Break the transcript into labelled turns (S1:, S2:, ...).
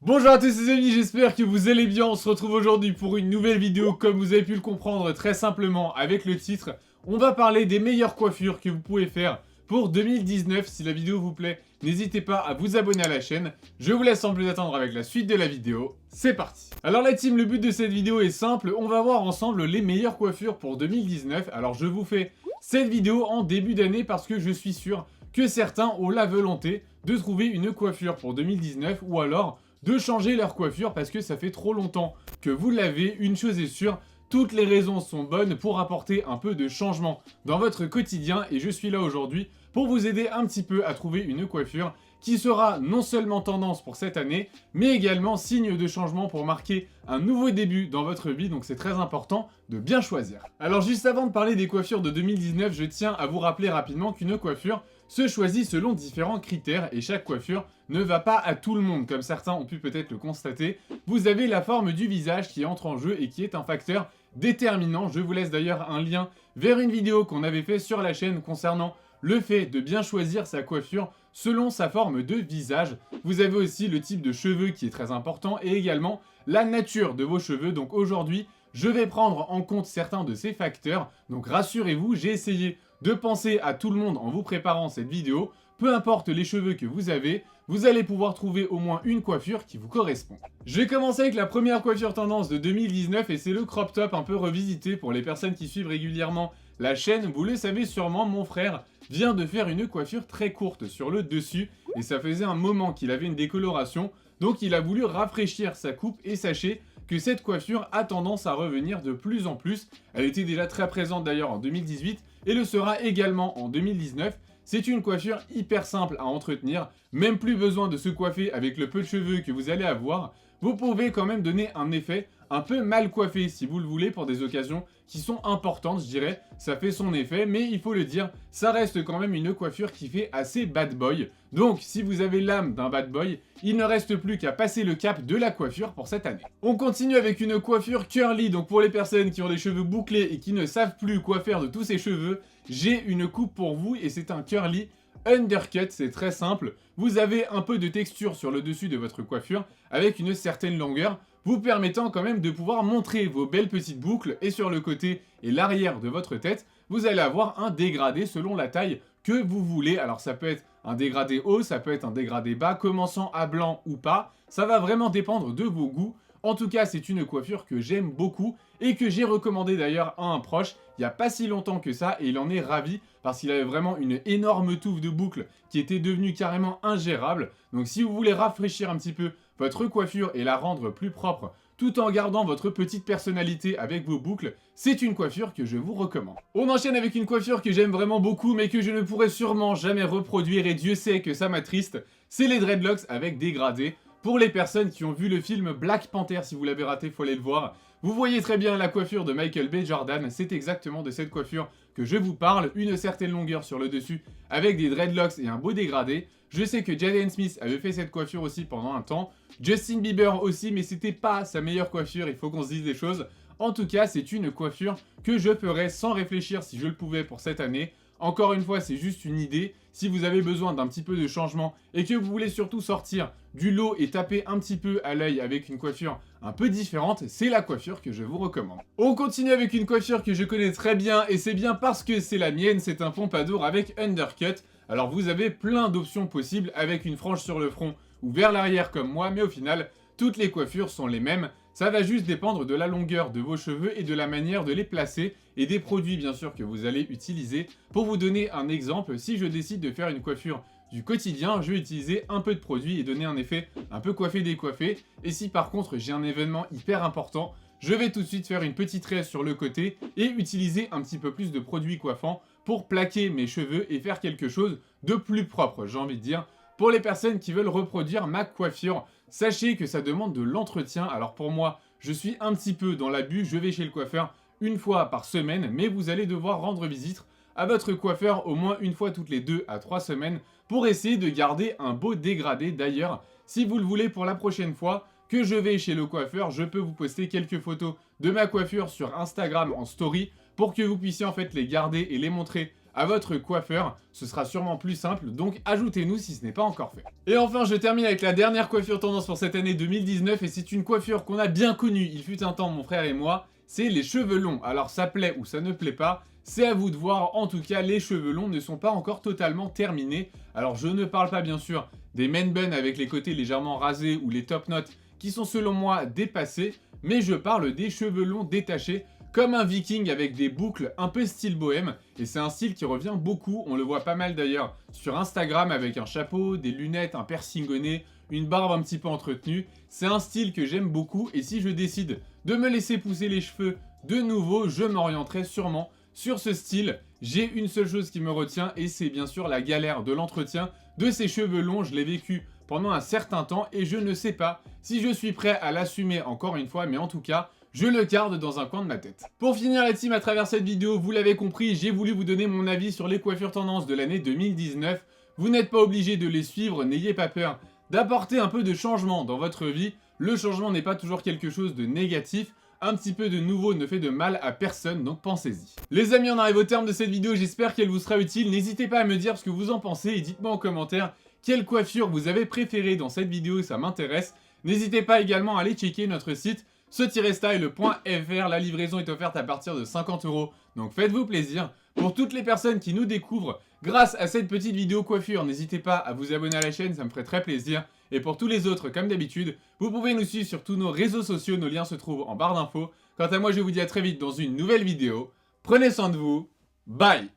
S1: Bonjour à tous les amis, j'espère que vous allez bien. On se retrouve aujourd'hui pour une nouvelle vidéo, comme vous avez pu le comprendre très simplement avec le titre. On va parler des meilleures coiffures que vous pouvez faire pour 2019. Si la vidéo vous plaît, n'hésitez pas à vous abonner à la chaîne. Je vous laisse sans plus attendre avec la suite de la vidéo. C'est parti. Alors la team, le but de cette vidéo est simple. On va voir ensemble les meilleures coiffures pour 2019. Alors je vous fais cette vidéo en début d'année parce que je suis sûr que certains ont la volonté de trouver une coiffure pour 2019 ou alors de changer leur coiffure parce que ça fait trop longtemps que vous l'avez. Une chose est sûre, toutes les raisons sont bonnes pour apporter un peu de changement dans votre quotidien et je suis là aujourd'hui pour vous aider un petit peu à trouver une coiffure qui sera non seulement tendance pour cette année, mais également signe de changement pour marquer un nouveau début dans votre vie, donc c'est très important de bien choisir. Alors juste avant de parler des coiffures de 2019, je tiens à vous rappeler rapidement qu'une coiffure se choisit selon différents critères et chaque coiffure ne va pas à tout le monde, comme certains ont pu peut-être le constater. Vous avez la forme du visage qui entre en jeu et qui est un facteur déterminant. Je vous laisse d'ailleurs un lien vers une vidéo qu'on avait fait sur la chaîne concernant le fait de bien choisir sa coiffure selon sa forme de visage. Vous avez aussi le type de cheveux qui est très important et également la nature de vos cheveux. Donc aujourd'hui, je vais prendre en compte certains de ces facteurs. Donc rassurez-vous, j'ai essayé de penser à tout le monde en vous préparant cette vidéo. Peu importe les cheveux que vous avez, vous allez pouvoir trouver au moins une coiffure qui vous correspond. Je vais commencer avec la première coiffure tendance de 2019 et c'est le crop top un peu revisité pour les personnes qui suivent régulièrement la chaîne. Vous le savez sûrement, mon frère vient de faire une coiffure très courte sur le dessus et ça faisait un moment qu'il avait une décoloration, donc il a voulu rafraîchir sa coupe et sachez que cette coiffure a tendance à revenir de plus en plus. Elle était déjà très présente d'ailleurs en 2018 et le sera également en 2019. C'est une coiffure hyper simple à entretenir, même plus besoin de se coiffer avec le peu de cheveux que vous allez avoir. Vous pouvez quand même donner un effet un peu mal coiffé si vous le voulez pour des occasions qui sont importantes, je dirais. Ça fait son effet, mais il faut le dire, ça reste quand même une coiffure qui fait assez bad boy. Donc si vous avez l'âme d'un bad boy, il ne reste plus qu'à passer le cap de la coiffure pour cette année. On continue avec une coiffure curly, donc pour les personnes qui ont les cheveux bouclés et qui ne savent plus quoi faire de tous ces cheveux, j'ai une coupe pour vous et c'est un curly undercut, c'est très simple. Vous avez un peu de texture sur le dessus de votre coiffure avec une certaine longueur, vous permettant quand même de pouvoir montrer vos belles petites boucles et sur le côté et l'arrière de votre tête, vous allez avoir un dégradé selon la taille que vous voulez. Alors ça peut être un dégradé haut, ça peut être un dégradé bas, commençant à blanc ou pas, ça va vraiment dépendre de vos goûts. En tout cas, c'est une coiffure que j'aime beaucoup et que j'ai recommandé d'ailleurs à un proche il n'y a pas si longtemps que ça et il en est ravi parce qu'il avait vraiment une énorme touffe de boucles qui était devenue carrément ingérable. Donc si vous voulez rafraîchir un petit peu votre coiffure et la rendre plus propre tout en gardant votre petite personnalité avec vos boucles, c'est une coiffure que je vous recommande. On enchaîne avec une coiffure que j'aime vraiment beaucoup mais que je ne pourrai sûrement jamais reproduire et Dieu sait que ça m'attriste, c'est les dreadlocks avec dégradé. Pour les personnes qui ont vu le film Black Panther, si vous l'avez raté, il faut aller le voir. Vous voyez très bien la coiffure de Michael B. Jordan, c'est exactement de cette coiffure que je vous parle, une certaine longueur sur le dessus avec des dreadlocks et un beau dégradé. Je sais que Jaden Smith avait fait cette coiffure aussi pendant un temps, Justin Bieber aussi, mais c'était pas sa meilleure coiffure, il faut qu'on se dise des choses. En tout cas, c'est une coiffure que je ferais sans réfléchir si je le pouvais pour cette année. Encore une fois, c'est juste une idée. Si vous avez besoin d'un petit peu de changement et que vous voulez surtout sortir du lot et taper un petit peu à l'œil avec une coiffure un peu différente, c'est la coiffure que je vous recommande. On continue avec une coiffure que je connais très bien et c'est bien parce que c'est la mienne, c'est un pompadour avec undercut. Alors vous avez plein d'options possibles avec une frange sur le front ou vers l'arrière comme moi, mais au final, toutes les coiffures sont les mêmes. Ça va juste dépendre de la longueur de vos cheveux et de la manière de les placer et des produits bien sûr que vous allez utiliser. Pour vous donner un exemple, si je décide de faire une coiffure du quotidien, je vais utiliser un peu de produit et donner un effet un peu coiffé-décoiffé. Et si par contre j'ai un événement hyper important, je vais tout de suite faire une petite tresse sur le côté et utiliser un petit peu plus de produits coiffants pour plaquer mes cheveux et faire quelque chose de plus propre, j'ai envie de dire. Pour les personnes qui veulent reproduire ma coiffure, sachez que ça demande de l'entretien. Alors pour moi, je suis un petit peu dans l'abus, je vais chez le coiffeur une fois par semaine, mais vous allez devoir rendre visite à votre coiffeur au moins une fois toutes les 2 à 3 semaines pour essayer de garder un beau dégradé. D'ailleurs, si vous le voulez pour la prochaine fois, que je vais chez le coiffeur, je peux vous poster quelques photos de ma coiffure sur Instagram en story pour que vous puissiez en fait les garder et les montrer à votre coiffeur. Ce sera sûrement plus simple, donc ajoutez-nous si ce n'est pas encore fait. Et enfin, je termine avec la dernière coiffure tendance pour cette année 2019 et c'est une coiffure qu'on a bien connue, il fut un temps mon frère et moi, c'est les cheveux longs. Alors ça plaît ou ça ne plaît pas, c'est à vous de voir. En tout cas, les cheveux longs ne sont pas encore totalement terminés. Alors je ne parle pas bien sûr des men buns avec les côtés légèrement rasés ou les top knots qui sont selon moi dépassés, mais je parle des cheveux longs détachés comme un viking avec des boucles un peu style bohème, et c'est un style qui revient beaucoup, on le voit pas mal d'ailleurs sur Instagram avec un chapeau, des lunettes, un piercing au nez, une barbe un petit peu entretenue. C'est un style que j'aime beaucoup et si je décide de me laisser pousser les cheveux de nouveau, je m'orienterai sûrement sur ce style. J'ai une seule chose qui me retient et c'est bien sûr la galère de l'entretien de ces cheveux longs. Je l'ai vécu pendant un certain temps et je ne sais pas si je suis prêt à l'assumer encore une fois, mais en tout cas, je le garde dans un coin de ma tête. Pour finir la team, à travers cette vidéo, vous l'avez compris, j'ai voulu vous donner mon avis sur les coiffures tendances de l'année 2019. Vous n'êtes pas obligé de les suivre, n'ayez pas peur d'apporter un peu de changement dans votre vie. Le changement n'est pas toujours quelque chose de négatif. Un petit peu de nouveau ne fait de mal à personne, donc pensez-y. Les amis, on arrive au terme de cette vidéo, j'espère qu'elle vous sera utile. N'hésitez pas à me dire ce que vous en pensez et dites-moi en commentaire quelle coiffure vous avez préférée dans cette vidéo, ça m'intéresse. N'hésitez pas également à aller checker notre site ce-style.fr, la livraison est offerte à partir de 50 €, donc faites-vous plaisir. Pour toutes les personnes qui nous découvrent grâce à cette petite vidéo coiffure, n'hésitez pas à vous abonner à la chaîne, ça me ferait très plaisir. Et pour tous les autres, comme d'habitude, vous pouvez nous suivre sur tous nos réseaux sociaux, nos liens se trouvent en barre d'infos. Quant à moi, je vous dis à très vite dans une nouvelle vidéo. Prenez soin de vous, bye!